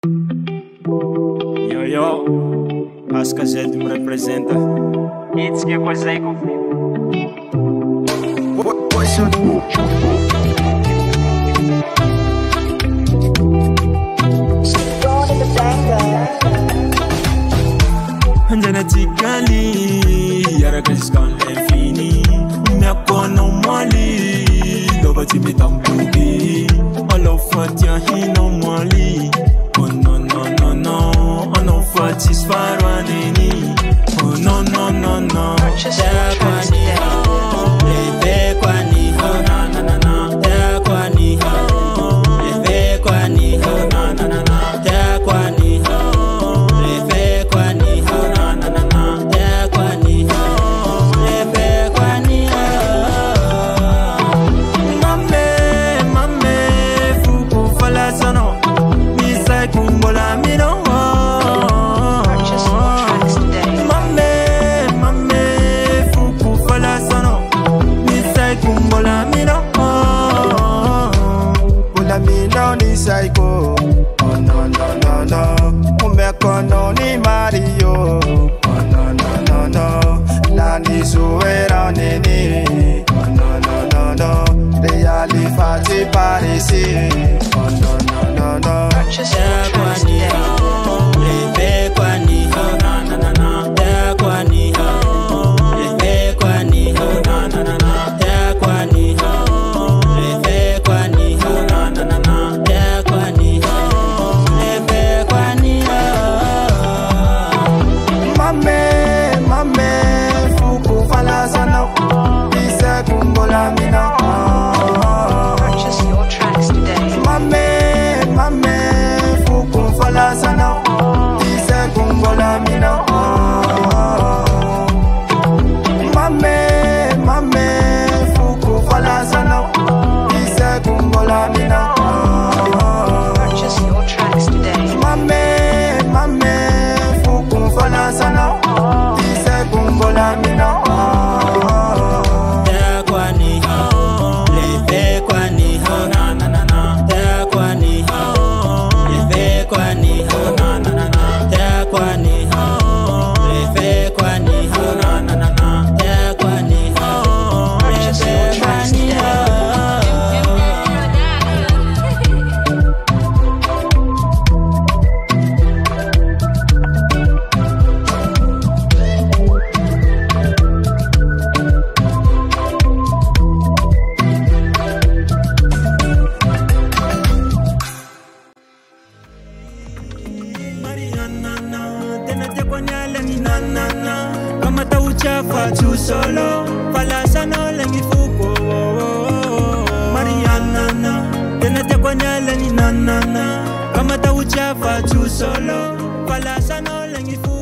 Yo, yo, Asca Zed me representa. It's que coisa aí com genetically, yara que jusqu'à l'infini. Mais qu'on a mali, l'ova tu mets en bougie. On l'a fait, y'a hino mali. Oh non, non, non, non. On a fait, c'est farwanini. Oh non, non, non, non. T'es quoi ni ho? T'es quoi ni ho? Na na na na. T'es quoi ni ho? T'es quoi ni ho? Na na na na. T'es quoi ni ho? T'es quoi ni ho? Na na na na. T'es quoi ni ho? T'es quoi ni ho? Mame, mame, fuku fala sono. Misai kumbola mino. Psycho, oh no no no no, umekono ni Mario, oh no no no no, nani suera nini, oh no no no no, reali fati parisi, oh no no no no. Purchase your tracks today. Mame, mame, fuku fala sana. Dise kumbola mina. Mame, mame, fuku fala sana. Dise kumbola mina. Purchase your tracks today. Mame, mame, fuku fala sana. Dise kumbola mina. Kama tauchafa tu solo, falasa no lengi fuko. Mariana na, tena te konyale ni na na na. Kama tauchafa tu solo, falasa no lengi fuko.